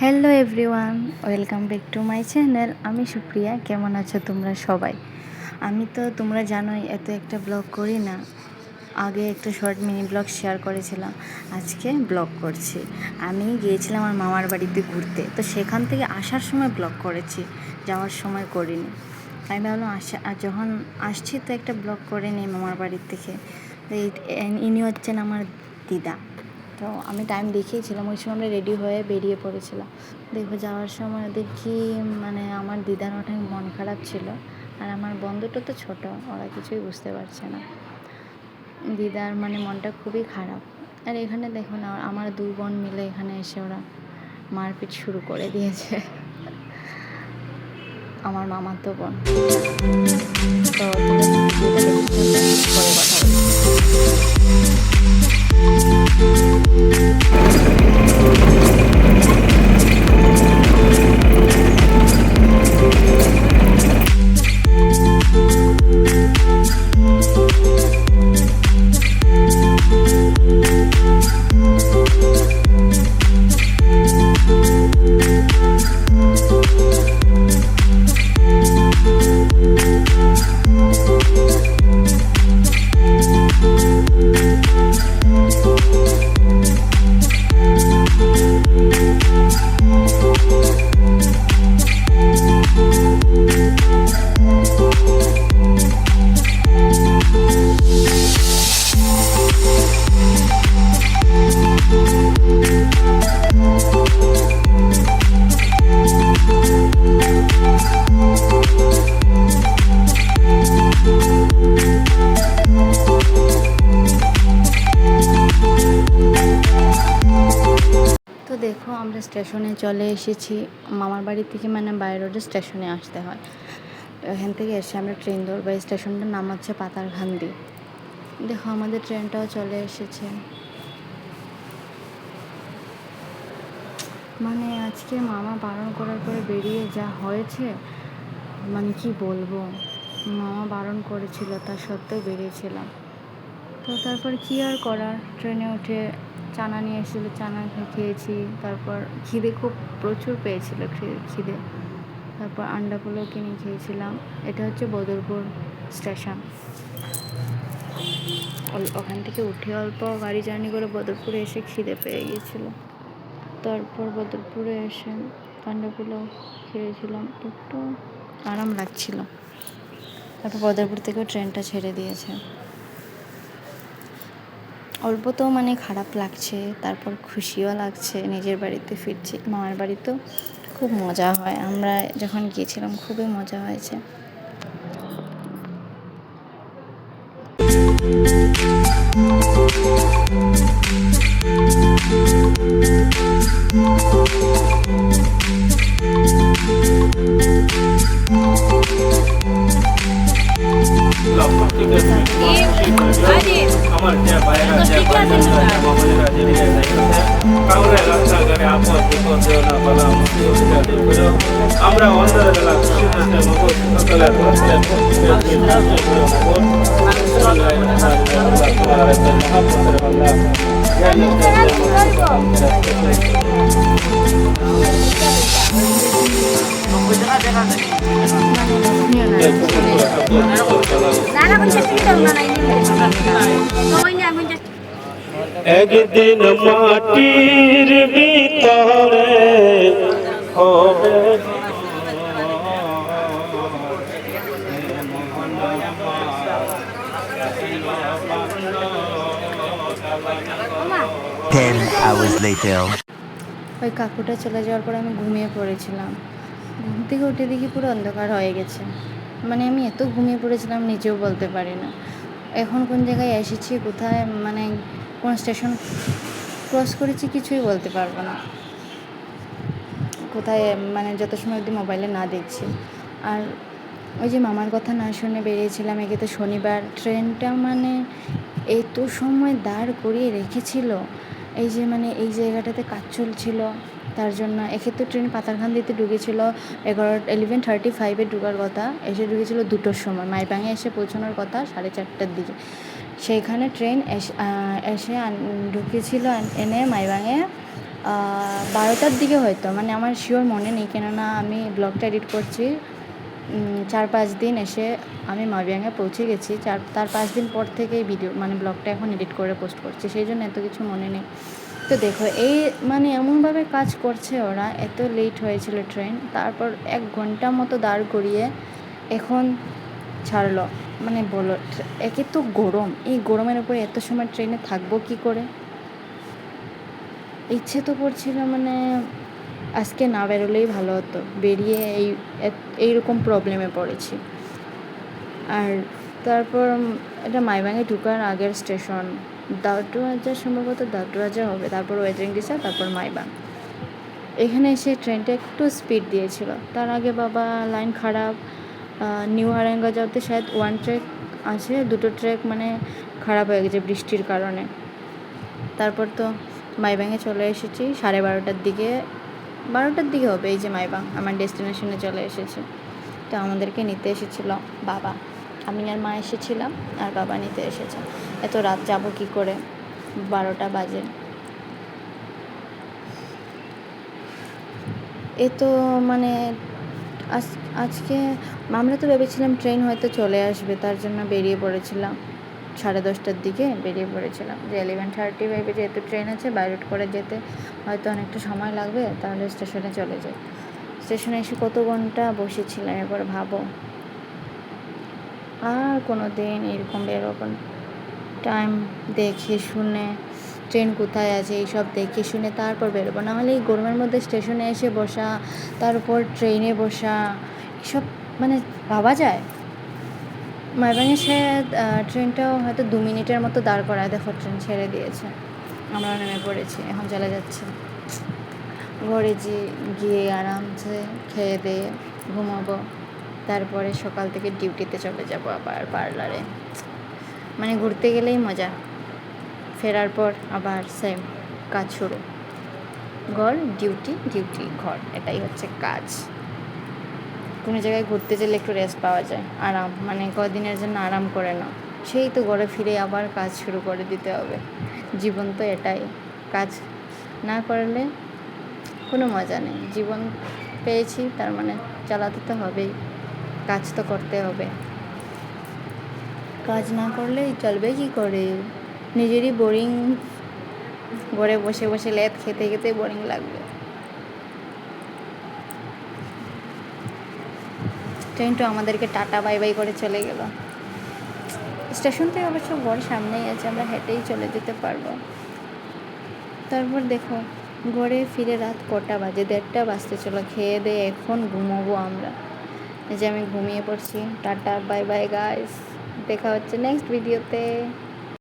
Hello everyone, welcome back to my channel. আমি সুপ্রিয়া। কেমন আছো তোমরা সবাই? আমি তো তোমরা জানোই এত একটা ব্লগ করি না। আগে একটা শর্ট মিনি ব্লগ শেয়ার করেছিলাম, আজকে ব্লগ করছি। আমি গিয়েছিলাম আমার মামার বাড়িতে ঘুরতে, তো সেখান থেকে আসার সময় ব্লগ করেছি, যাওয়ার সময় করিনি। আমি ভাবলাম যখন আসছি তো একটা ব্লগ করে নিই মামার বাড়ির থেকে। তো ইনি হচ্ছেন আমার দিদা। তো আমি টাইম দেখিয়েছিলাম, ওই সময় আমরা রেডি হয়ে বেরিয়ে পড়েছিলাম। দেখো যাওয়ার সময় দেখি আমার দিদার অনেক মন খারাপ ছিল, আর আমার বন্ধুটা তো ছোট, ওরা কিছুই বুঝতে পারছে না। দিদার মনটা খুবই খারাপ। আর এখানে দেখো না, আমার দুই বোন মিলে এখানে এসে ওরা মারপিট শুরু করে দিয়েছে। আমার মামাতো বোন। তো পরে কথা দেখো আমরা স্টেশনে চলে এসেছি। মামার বাড়ি থেকে বাই রোডে স্টেশনে আসতে হয়। এখান থেকে এসে আমরা ট্রেন ধরবো। স্টেশনটার নাম হচ্ছে পাতারকান্দি। দেখো আমাদের ট্রেনটাও চলে এসেছে। আজকে মামা বারণ করার পরে বেরিয়ে যা হয়েছে, কি বলবো। মামা বারণ করেছিল, তা সত্ত্বেও বেরিয়েছিলাম। তো তারপর কি আর করার, ট্রেনে উঠে চানা নিয়ে এসেছিলো, চানা খেয়েছি। তারপর খিদে খুব প্রচুর পেয়েছিল, খিদে। তারপর আন্ডা পোলাও কিনে খেয়েছিলাম। এটা হচ্ছে বদরপুর স্টেশন। ওখান থেকে উঠে অল্প গাড়ি জার্নি করে বদরপুরে এসে খিদে পেয়ে গিয়েছিলো। তারপর বদরপুরে এসে আন্ডা পোলাও খেয়েছিলাম, একটু আরাম লাগছিল। তারপর বদরপুর থেকেও ট্রেনটা ছেড়ে দিয়েছে। অল্প তো খারাপ লাগছে, তারপর খুশিও লাগছে। নিজের বাড়িতে ফিরছি। মামার বাড়িতেও খুব মজা হয়, আমরা যখন গিয়েছিলাম খুবই মজা হয়েছে। আমরা অন্তরে গেলাম একদিন মাটির ভিতরে হবে ওই কাকুটা চলে যাওয়ার পর আমি ঘুমিয়ে পড়েছিলাম। ঘুম থেকে উঠে দেখি পুরো অন্ধকার হয়ে গেছে। আমি এত ঘুমিয়ে পড়েছিলাম নিজেও বলতে পারি না। এখন কোন জায়গায় এসেছি, কোথায় কোন স্টেশন ক্রস করেছি কিছুই বলতে পারবো না। কোথায় যত সময় অবধি মোবাইলে না দেখছি। আর ওই যে মামার কথা না শুনে বেরিয়েছিলাম। একে তো শনিবার, ট্রেনটা এত সময় দাঁড় করিয়ে রেখেছিল। এই যে এই জায়গাটাতে কাজ চলছিল, তার জন্য একে তো ট্রেন পাতারকান্দিতে ঢুকেছিল 11:35 ঢোকার কথা, এসে ঢুকেছিল 2টোর সময়। মাইবাঙে এসে পৌঁছানোর কথা 4:30টার দিকে। সেইখানে ট্রেন এসে ঢুকেছিল এনে মাইবাঙে 12টার দিকে হয়তো, মানে আমার শিওর মনে নেই, কেননা আমি ব্লগটা এডিট করছি 4-5 দিন এসে আমি মাবিয়াঙে পৌঁছে গেছি। তার 5 দিন পর থেকেই ভিডিও মানে ব্লগটা এখন এডিট করে পোস্ট করছি, সেই জন্য এত কিছু মনে নেই। তো দেখো এই মানে এমনভাবে কাজ করছে ওরা, এত লেট হয়েছিল ট্রেন, তারপর 1 ঘন্টা মতো দাঁড় করিয়ে এখন ছাড়লো। মানে বলো, একে তো গরম, এই গরমের উপরে এত সময় ট্রেনে থাকবো কী করে? ইচ্ছে তো করছিল মানে আজকে না বেরোলেই ভালো হতো, বেরিয়ে এইরকম প্রবলেমে পড়েছি। আর তারপর এটা মাইবাঙে ঢোকার আগের স্টেশন দাউটুয়াজা, সম্ভবত দাউটুয়াজা হবে, তারপর ওয়েজিং ডিসা, তারপর মাইবাং। এখানে এসে ট্রেনটা একটু স্পিড দিয়েছিল, তার আগে বাবা লাইন খারাপ। নিউ হারেঙ্গা যাওয়াতে শায়দ 1 ট্র্যাক আছে, 2টো ট্র্যাক মানে খারাপ হয়ে গেছে বৃষ্টির কারণে। তারপর তো মাইবাঙে চলে এসেছি 12:30টার দিকে, 12টার দিকে হবে। এই যে মাইবাং, আমার ডেস্টিনেশনে চলে এসেছি। তো আমাদেরকে নিতে এসেছিল বাবা, আমি আর মা এসেছিলাম, আর বাবা নিতে এসেছে। এত রাত যাব কি করে, 12টা বাজে। এ তো মানে আজকে আমরা তো ভেবেছিলাম ট্রেন হয়তো চলে আসবে, তার জন্য বেরিয়ে পড়েছিলাম 10:30টার দিকে বেরিয়ে পড়েছিলাম, যে 11:35 যেহেতু ট্রেন আছে, বাই রোড করে যেতে হয়তো অনেকটা সময় লাগবে, তাহলে স্টেশনে চলে যাই। স্টেশনে এসে কত ঘন্টা বসেছিলাম, এবার ভাবো। আর কোনো দিন এরকম বেরোবো না, টাইম দেখে শুনে, ট্রেন কোথায় আছে এইসব দেখে শুনে তারপর বেরোবো। নাহলে এই গরমের মধ্যে স্টেশনে এসে বসা, তারপর ট্রেনে বসা, এসব মানে ভাবা যায়? মাইবাঙে সে ট্রেনটাও হয়তো 2 মিনিটের মতো দাঁড় করায়, দেখো ট্রেন ছেড়ে দিয়েছে, আমরা নেমে পড়েছি, এখন চলে যাচ্ছে ঘরে। গিয়ে আরামসে খেয়ে দিয়ে ঘুমাবো, তারপরে সকাল থেকে ডিউটিতে চলে যাব আবার পার্লারে। মানে ঘুরতে গেলেই মজা, ফেরার পর আবার সেম কাজ শুরু, ঘর ডিউটি, ডিউটি ঘর, এটাই হচ্ছে কাজ। কোনো জায়গায় ঘুরতে গেলে একটু রেস্ট পাওয়া যায়, আরাম, মানে কদিনের জন্য আরাম করে নাও, সেই তো ঘরে ফিরে আবার কাজ শুরু করে দিতে হবে। জীবন তো এটাই, কাজ না করলে কোনো মজা নেই। জীবন পেয়েছি, তার মানে চালাতে তো হবেই, কাজ তো করতে হবে। কাজ না করলে চলবে কি করে? নিজেরই বোরিং, ঘরে বসে বসে লেদ খেতে খেতে বোরিং লাগবে। ট্রেনটা আমাদেরকে টাটা বাই বাই করে চলে গেল। স্টেশন থেকে অবশ্য ঘর সামনেই আছে, আমরা হেঁটেই চলে যেতে পারবো। তারপর দেখো ঘরে ফিরে রাত কটা বাজে, 1:30 বাজতে চলো। খেয়ে দিয়ে এখন ঘুমোবো আমরা। এই যে আমি ঘুমিয়ে পড়ছি। টাটা বাই বাই গাইস, দেখা হচ্ছে নেক্সট ভিডিওতে।